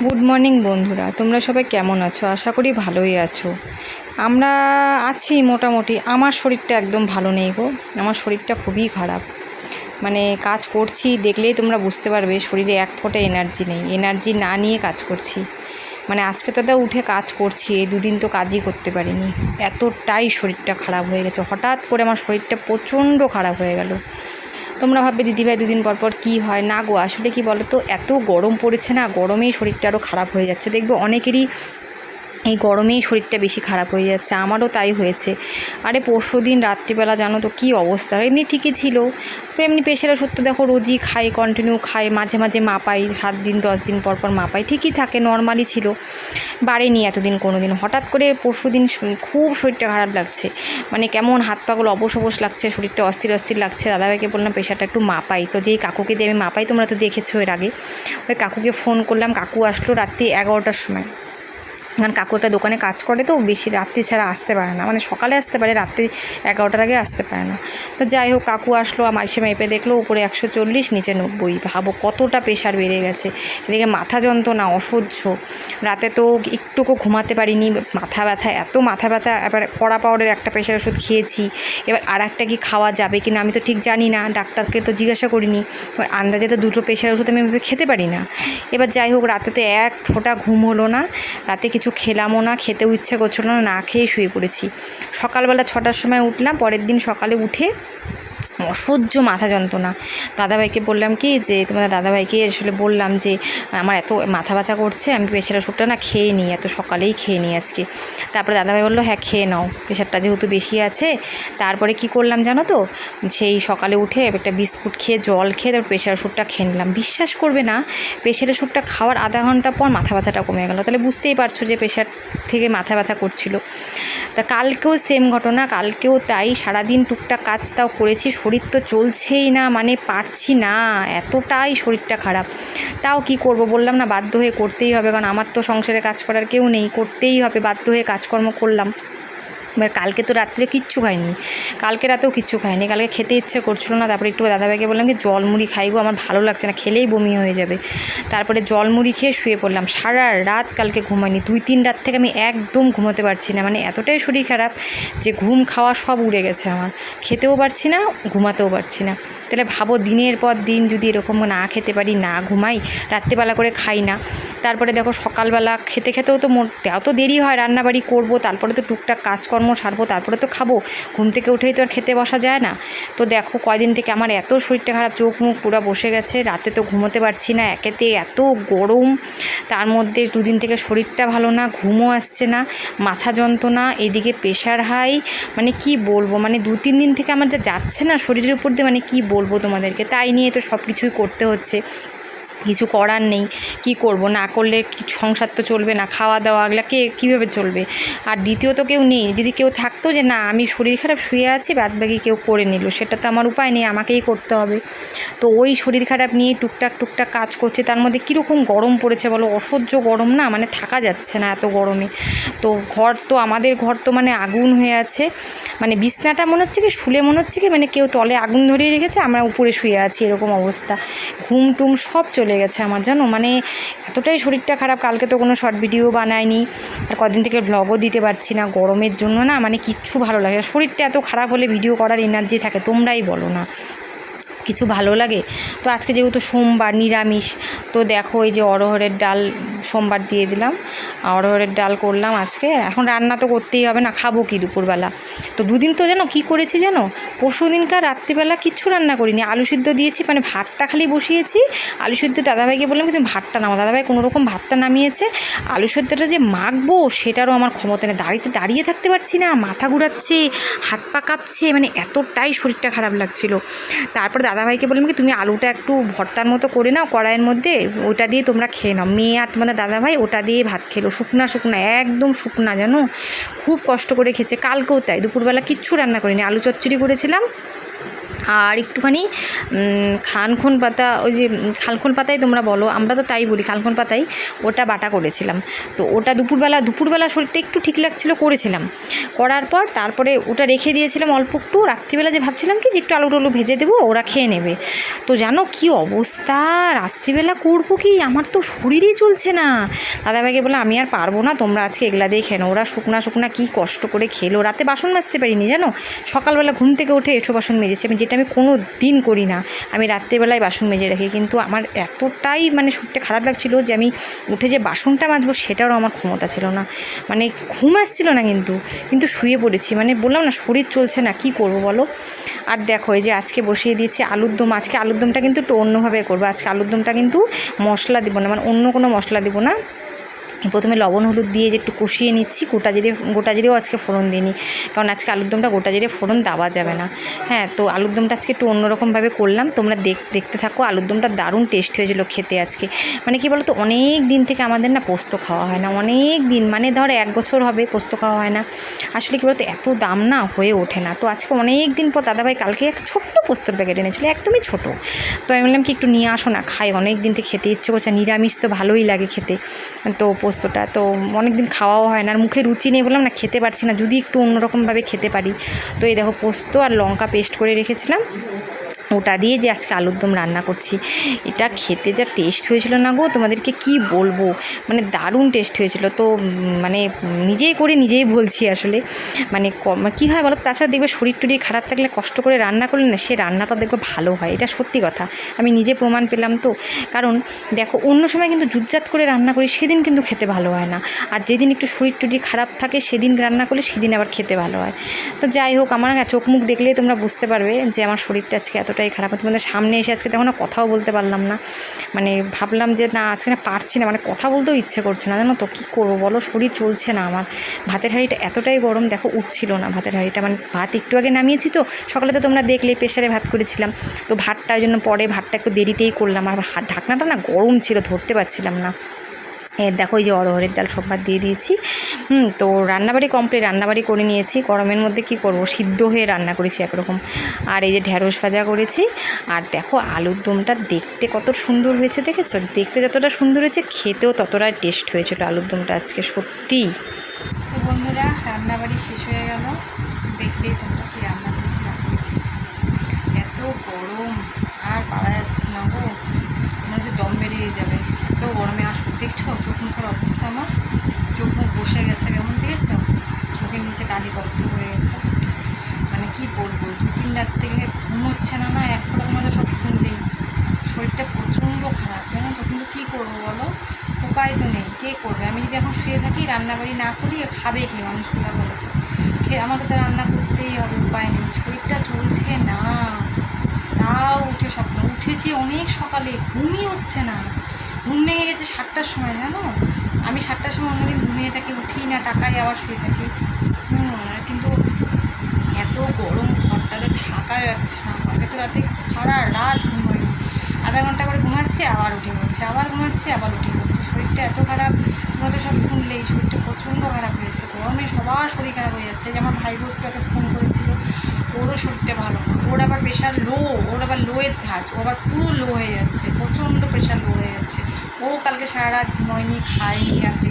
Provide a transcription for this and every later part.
Good morning বন্ধুরা, তোমরা সবাই কেমন আছো? আশা করি ভালোই আছো। আমরা আছি মোটামুটি। আমার শরীরটা একদম ভালো নেই গো, আমার শরীরটা খুবই খারাপ। মানে কাজ করছি দেখলেই তোমরা বুঝতে পারবে শরীরে এক ফোঁটা এনার্জি নেই, এনার্জি না নিয়ে কাজ করছি। মানে আজকে তো উঠে কাজ করছি, এই দুদিন তো কাজই করতে পারিনি, এতটাই শরীরটা খারাপ হয়ে গেছে। হঠাৎ করে আমার শরীরটা প্রচণ্ড খারাপ হয়ে গেল। তোমরা ভাববে দিদিভাই দুদিন পর পর কী হয়? না গো, আসলে কি বলো তো, এত গরম পড়েছে না, গরমেই শরীরটা আরও খারাপ হয়ে যাচ্ছে। দেখবে অনেকেরই এই গরমেই শরীরটা বেশি খারাপ হয়ে যাচ্ছে, আমারও তাই হয়েছে। আরে পরশুদিন রাত্রিবেলা জানো তো কী অবস্থা, এমনি ঠিকই ছিল, এমনি প্রেশার ওষুধ তো দেখো রোজই খাই, কন্টিনিউ খাই, মাঝে মাঝে মাপাই, 7 দিন 10 দিন পর পর মাপাই, ঠিকই থাকে, নর্মালই ছিল, বাড়েনি এতদিন কোনো দিন। হঠাৎ করে পরশুদিন খুব শরীরটা খারাপ লাগছে, মানে কেমন হাত পাগুলো অবশ অবশ লাগছে, শরীরটা অস্থির অস্থির লাগছে। দাদাভাইকে বললাম প্রেশারটা একটু মাপাই, তো যেই কাকুকে দিয়ে আমি মাপাই, তোমরা তো দেখেছো এর আগে, ওই কাকুকে ফোন করলাম, কাকু আসলো রাত্রি 11টার সময়। কারণ কাকু একটা দোকানে কাজ করে, তো বেশি রাত্রি ছাড়া আসতে পারে না, মানে সকালে আসতে পারে, রাত্রি 11টার আগে আসতে পারে না। তো যাই হোক কাকু আসলো, এসে মেপে দেখলো উপরে 140, নিচে 90। ভাবো কতটা প্রেশার বেড়ে গেছে। এদিকে মাথা যন্ত্রণা অসহ্য, রাতে তো একটুকু ঘুমাতে পারিনি, মাথা ব্যথা, এত মাথা ব্যথা। এবার কড়া পাউডারের একটা প্রেশার ওষুধ খেয়েছি, এবার আর একটা কি খাওয়া যাবে কিনা আমি তো ঠিক জানি না, ডাক্তারকে তো জিজ্ঞাসা করিনি। এবার আন্দাজে তো দুটো প্রেশার ওষুধ আমি খেতে পারি না। এবার যাই হোক রাতে তো এক ফোঁটা ঘুম হলো না, রাতে কিছু খেলামও না, খেতেও ইচ্ছে করছিল না, না খেয়ে শুয়ে পড়েছি। সকালবেলা 6টার সময় উঠলাম, পরের দিন সকালে উঠে অসহ্য মাথা যন্ত্রণা। দাদাভাইকে বললাম কি যে তোমার দাদাভাইকে আসলে বললাম যে আমার এত মাথা ব্যথা করছে, আমি প্রেশার ওষুধটা না খেয়ে নিই, এত সকালেই খেয়ে নিই আজকে। তারপরে দাদাভাই বললো হ্যাঁ খেয়ে নাও, প্রেশারটা যেহেতু বেশি আছে। তারপরে কি করলাম জানো তো, সেই সকালে উঠে একটা বিস্কুট খেয়ে জল খেয়ে তারপর প্রেশার ওষুধটা খেয়ে নিলাম। বিশ্বাস করবে না, প্রেশার ওষুধটা খাওয়ার আধা ঘন্টা পর মাথা ব্যথাটা কমে গেল। তাহলে বুঝতেই পারছো যে প্রেশার থেকে মাথা ব্যথা করছিল। তা কালকেও সেম ঘটনা, কালকেও তাই, সারাদিন টুকটাক কাজ তাও করেছি, শরীর তো চলছেই না, মানে পারছি না, এতটাই শরীরটা খারাপ। তাও কি করব, বললাম না বাধ্য হয়ে করতেই হবে, কারণ আমার তো সংসারে কাজ করার কেউ নেই, করতেই হবে, বাধ্য হয়ে কাজকর্ম করলাম। এবার কালকে তো রাত্রে কিচ্ছু খাইনি, কালকে রাতেও কিচ্ছু খাইনি, কালকে খেতে ইচ্ছে করছিল না। তারপরে একটু দাদাভাইকে বললাম কি জল মুড়ি খাই গো, আমার ভালো লাগছে না, খেলেই বমি হয়ে যাবে। তারপরে জল মুড়ি খেয়ে শুয়ে পড়লাম। সারা রাত কালকে ঘুমাইনি, 2-3 রাত থেকে আমি একদম ঘুমোতে পারছি না, মানে এতটাই শরীর খারাপ যে ঘুম খাওয়া সব উড়ে গেছে আমার, খেতেও পারছি না, ঘুমাতেও পারছি না। তাহলে ভাবো দিনের পর দিন যদি এরকম না খেতে পারি, না ঘুমাই, রাত্রিবেলা করে খাই না, তারপরে দেখো সকালবেলা খেতে খেতেও তো এত দেরি হয়, রান্নাবাড়ি করবো, তারপরে তো টুকটাক কাজকর্ম সারবো, তারপরে তো খাবো, ঘুম থেকে উঠেই তো আর খেতে বসা যায় না। তো দেখো কয়দিন থেকে আমার এত শরীরটা খারাপ, চোখ মুখ পুরো বসে গেছে, রাতে তো ঘুমোতে পারছি না, একেতে এত গরম, তার মধ্যে 2 দিন থেকে শরীরটা ভালো না, ঘুমও আসছে না, মাথা যন্ত্রণা, এদিকে প্রেশার হাই, মানে কি বলবো, মানে 2-3 দিন থেকে আমার যা যাচ্ছে না শরীরের উপর দিয়ে, মানে কি বলবো তোমাদেরকে। তাই নিয়ে তো সব কিছুই করতে হচ্ছে, কিছু করার নেই, কি করব, না করলে সংসার তো চলবে না, খাওয়া দাওয়া এগুলো কীভাবে চলবে। আর দ্বিতীয়ত কেউ নেই, যদি কেউ থাকতো যে না আমি শরীর খারাপ শুয়ে আছি, বাদবাকি কেউ করে নিল, সেটা তো আমার উপায় নেই, আমাকেই করতে হবে। তো ওই শরীর খারাপ নিয়ে টুকটাক কাজ করছে, তার মধ্যে কীরকম গরম পড়েছে বলো, অসহ্য গরম না, মানে থাকা যাচ্ছে না এত গরমে। তো আমাদের ঘর তো মানে আগুন হয়ে আছে, মানে বিছনাটা মনে হচ্ছে কি শুলে মনে হচ্ছে কি মানে কেউ তলে আগুন ধরিয়ে রেখেছে, আমরা উপরে শুয়ে আছি, এরকম অবস্থা। ঘুম টুম সব চলে গেছে আমার, জানো, মানে এতটাই শরীরটা খারাপ। কালকে তো কোনো শর্ট ভিডিও বানাইনি, আর কদিন থেকে ব্লগও দিতে পারছি না, গরমের জন্য না, মানে কিচ্ছু ভালো লাগে না। শরীরটা এত খারাপ হলে ভিডিও করার এনার্জি থাকে? তোমরাই বলো না, কিছু ভালো লাগে? তো আজকে যেহেতু সোমবার নিরামিষ, তো দেখো এই যে অরহরের ডাল সোমবার দিয়ে দিলাম, অরহরের ডাল করলাম আজকে। এখন রান্না তো করতেই হবে না, খাবো কি দুপুরবেলা? তো 2 দিন তো জানো কী করেছি জানো, পরশু দিনকার রাত্রিবেলা কিচ্ছু রান্না করিনি, আলু সিদ্ধ দিয়েছি, মানে ভাতটা খালি বসিয়েছি। আলু সিদ্ধ দাদাভাইকে বললাম কি তুমি ভাতটা নামো, দাদাভাই কোনোরকম ভাতটা নামিয়েছে। আলু সিদ্ধটা যে মাখবো সেটারও আমার ক্ষমতা নেই, দাঁড়িয়ে থাকতে পারছি না, মাথা ঘুরাচ্ছে, হাত পা কাঁপছে, মানে এতটাই শরীরটা খারাপ লাগছিল। তারপর দাদাভাইকে বললাম কি তুমি আলুটা একটু ভর্তার মতো করে নাও কড়াইয়ের মধ্যে, ওটা দিয়ে তোমরা খেয়ে নাও। মেয়ে আর তোমাদের দাদাভাই ওটা দিয়ে ভাত খেলো, শুকনা একদম শুকনা, জানো, খুব কষ্ট করে খেয়েছে। কালকেও তাই, দুপুরবেলা কিচ্ছু রান্না করিনি, আলু চচ্চড়ি করেছিলাম, আর একটুখানি খানখন পাতা, ওই যে খালখন পাতাই তোমরা বলো, আমরা তো তাই বলি, খালখন পাতাই ওটা বাটা করেছিলাম। তো ওটা দুপুরবেলা শরীরটা একটু ঠিক লাগছিলো, করেছিলাম। করার পর তারপরে ওটা রেখে দিয়েছিলাম অল্প একটু। রাত্রিবেলা যে ভাবছিলাম কি যে একটু আলু টালু ভেজে দেবো, ওরা খেয়ে নেবে। তো জানো কি অবস্থা, রাত্রিবেলা করবো কি, আমার তো শরীরই চলছে না। দাদাভাইকে বলে আমি আর পারবো না, তোমরা আজকে এগুলা দিয়ে খেয়ে নাও। ওরা শুকনা কী কষ্ট করে খেলো। রাতে বাসন মাজতে পারিনি জানো, সকালবেলা ঘুম থেকে উঠে এঁঠো বাসন মেজেছি আমি, যেটা আমি কোনো দিন করি না। আমি রাত্রেবেলায় বাসন মেজে রাখি, কিন্তু আমার এতটাই মানে শরীরটা খারাপ লাগছিলো যে আমি উঠে যে বাসনটা মাজবো সেটারও আমার ক্ষমতা ছিল না। মানে ঘুম আসছিল না, কিন্তু শুয়ে পড়েছি। মানে বললাম না শরীর চলছে না, কি করব বলো। আর দেখো এই যে আজকে বসিয়ে দিয়েছি আলুর দম। আজকে আলুর দমটা কিন্তু একটু অন্যভাবে করবো। আজকে আলুর দমটা কিন্তু মশলা দিব না, মানে অন্য কোনো মশলা দিব না। প্রথমে লবণ হলুদ দিয়ে যে একটু কষিয়ে নিচ্ছি, গোটা জিরেও আজকে ফোড়ন দিইনি, কারণ আজকে আলুর দমটা গোটা জিরে ফোড়ন দেওয়া যাবে না। হ্যাঁ, তো আলুর দমটা আজকে একটু অন্যরকমভাবে করলাম। তোমরা দেখতে থাকো। আলুর দমটা দারুণ টেস্ট হয়েছিল খেতে আজকে। মানে কি বলো তো, অনেক দিন থেকে আমাদের না পোস্ত খাওয়া হয় না, অনেক দিন, মানে ধর 1 বছর হবে পোস্ত খাওয়া হয় না। আসলে কি বলো তো, এত দাম না হয়ে ওঠে না। তো আজকে অনেক দিন পর দাদাভাই কালকে একটা ছোট্ট পোস্তর প্যাকেট এনেছিলো, একদমই ছোটো। তো আমি বললাম কি একটু নিয়ে আসো না, খাই, অনেক দিন থেকে খেতে ইচ্ছে করছে। নিরামিষ তো ভালোই লাগে খেতে, তো পোস্তটা তো অনেক দিন খাওয়াও হয় না, আর মুখে রুচি নেই, বললাম না খেতে পারছি না, যদি একটু অন্যরকমভাবে খেতে পারি। তো এই দেখো পোস্ত আর লঙ্কা পেস্ট করে রেখেছিলাম, ওটা দিয়ে যে আজকে আলুর দম রান্না করছি। এটা খেতে যা টেস্ট হয়েছিল না গো, তোমাদেরকে কি বলবো, মানে দারুণ টেস্ট হয়েছিল। তো মানে নিজেই করে নিজেই বলছি আসলে, মানে কী হয় বলো তো, তাছাড়া দেখবে শরীর টরীর খারাপ থাকলে কষ্ট করে রান্না করলে না, সে রান্নাটা দেখবে ভালো হয়, এটা সত্যি কথা। আমি নিজে প্রমাণ পেলাম। তো কারণ দেখো অন্য সময় কিন্তু জুতজাত করে রান্না করি, সেদিন কিন্তু খেতে ভালো হয় না। আর যেদিন একটু শরীর টরীর খারাপ থাকে সেদিন রান্না করলে সেদিন আবার খেতে ভালো হয়। তো যাই হোক, আমার চোখ মুখ দেখলেই তোমরা বুঝতে পারবে যে আমার শরীরটা আজকে এতটাই খারাপ। তোমাদের সামনে এসে আজকে দেখো না, কথাও বলতে পারলাম না। মানে ভাবলাম যে না আজকে না পারছি না, মানে কথা বলতেও ইচ্ছে করছে না, জানো তো কী করবো বলো, শরীর চলছে না আমার। ভাতের হাঁড়িটা এতটাই গরম, দেখো উঠছিল না ভাতের হাঁড়িটা। মানে ভাত একটু আগে নামিয়েছি, তো সকালে তো তোমরা দেখলে প্রেশারে ভাত করেছিলাম, তো ভাতটা ওই জন্য পরে ভাতটা একটু দেরিতেই করলাম। আর ঢাকনাটা না গরম ছিল, ধরতে পারছিলাম না। দেখো এই যে অরহরের ডাল সব ভাত দিয়ে দিয়েছি। তো রান্নাবাড়ি কমপ্লিট, রান্নাবাড়ি করে নিয়েছি। গরমের মধ্যে কি করব, সিদ্ধ হয়ে রান্না করেছি একরকম। আর এই যে ঢ্যাঁড়স ভাজা করেছি। আর দেখো আলুর দমটা দেখতে কত সুন্দর হয়েছে, দেখেছো? দেখতে যতটা সুন্দর হয়েছে খেতেও ততটা টেস্ট হয়েছিল আলুর দমটা আজকে, সত্যি। তো বন্ধুরা, রান্নাবাড়ি শেষ হয়ে গেল। দেখলেই তোমরা কি রান্না করেছি। এত গরম আর পারা যাচ্ছে না গো, মনে হচ্ছে দম বেরিয়ে যাবে, এত গরমে। আর দেখছো চোখ মুখের অবস্থা, আমার চোখ মুখ বসে গেছে কেমন, দেখেছো? চোখের নিচে কালি কত হয়ে গেছে। মানে কি বলবো, 2-3 রাত থেকে ঘুম হচ্ছে না, এক ফোঁটা তোমাদের সব শুনলেই শরীরটা প্রচণ্ড খারাপ, জানো তো। কিন্তু কী করবো বলো, উপায় তো নেই, কে করবে? আমি যদি এখন শুয়ে থাকি, রান্নাবাড়ি না করি, খাবে কি মানুষগুলো বলো? আমাকে তো রান্না করতেই হবে, উপায় নেই। শরীরটা চলছে না, তাও উঠে স্বপ্ন উঠেছি অনেক সকালে, ঘুমই হচ্ছে না। ঘুম ভেঙে গেছে 7টার সময়, জানো। আমি 7টার সময় অন্যদিন ঘুমিয়ে থাকি, উঠি না, টাকায় আবার শুয়ে থাকি। কিন্তু এত গরম ঘরটাতে থাকা যাচ্ছে না। আমাকে তো রাতে সারা রাত ঘুম হয়নি, আধা ঘন্টা করে ঘুমাচ্ছে, আবার উঠে পড়ছে, আবার ঘুমাচ্ছে, আবার উঠে পড়ছে। শরীরটা এত খারাপ, তোমরা তো সব শুনলেই, শরীরটা প্রচণ্ড খারাপ হয়েছে। গরমে সবার শরীর খারাপ হয়ে যাচ্ছে। যে আমার ভাই বোনটাকে ফোন করেছিল, ওরও শরীরটা ভালো না, ওর আবার প্রেশার লো, ওর আবার লোয়ের ধাঁচ, ও আবার পুরো লো হয়ে যাচ্ছে, প্রচণ্ড প্রেশার লো হয়ে যাচ্ছে। ও কালকে সারা রাত ঘুমোয়নি, খায়নি রাতে।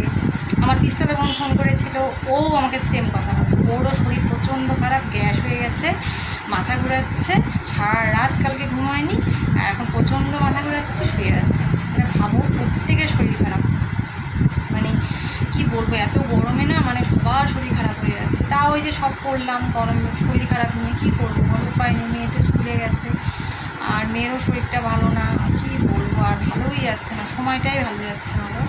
আমার পিস্তা তখন ফোন করেছিল, ও আমাকে সেম কথা বলে, ওরও শরীর প্রচণ্ড খারাপ, গ্যাস হয়ে গেছে, মাথা ঘুরাচ্ছে, সারা রাত কালকে ঘুমায়নি, আর এখন প্রচণ্ড মাথা ঘুরাচ্ছে, শুয়ে আছে। মানে ভাবো, প্রত্যেকের শরীর খারাপ। মানে কি বলবো, এত গরমে না, মানে সবার শরীর খারাপ হয়ে যাচ্ছে। তাও ওই যে সব করলাম, গরমে শরীর খারাপ নিয়ে কী করবো বলো, উপায় নেই। মেয়ে তো স্কুলে গেছে, আর মেয়েরও শরীরটা ভালো না, কি বলবো। আর ভালোই যাচ্ছে না, সময়টাই ভালো যাচ্ছে না গো।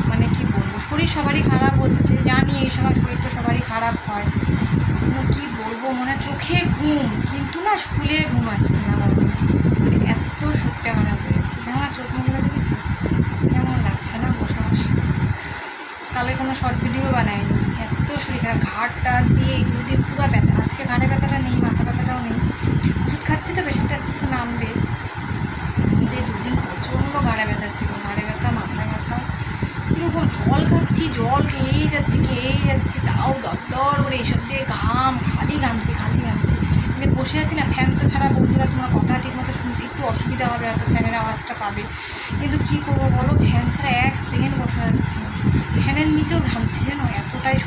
মানে কি বলবো, শরীর সবারই খারাপ হচ্ছে, জানি এই সময় শরীরটা সবারই খারাপ হয়। কি বলবো, মনে চোখে ঘুম, কিন্তু না স্কুলে ঘুম আসছে না গরমে। এত শরীরটা খারাপ হয়েছে, আমার চোখ মুখগুলো দেখেছি কেমন লাগছে না, বসে বসে। কালে কোনো শর্ট ভিডিও বানায়নি, এত শরীর খারাপ। ঘাট টাট দিয়ে এগুলো দিয়ে পুরো ব্যথা। আজকে ঘাড়ে ব্যথাটা নেই, মাথা ব্যথাটাও নেই, ওষুধ খাচ্ছি তো, পেশেন্টটা আস্তে আস্তে নামবে। কিন্তু এই 2 দিন প্রচণ্ড ঘাড়ে ব্যথা ছিল, ঘাড়ে ব্যথা, মাথা ব্যথা। এরকম জল খাচ্ছি, জল খেয়েই যাচ্ছি, তাও দর দর করে এইসব দিয়ে খালি ঘামছি। মানে বসে আছি না, ফ্যান তো ছাড়া বন্ধুরা তোমার কথা ঠিক মতো শুনতে একটু অসুবিধা হবে, হয়তো ফ্যানের আওয়াজটা পাবে, কিন্তু কী করবো বলো, ফ্যান ছাড়া 1 সেকেন্ড বসা যাচ্ছে না, ফ্যানের নিচেও ঘামছি জানো, এতটাই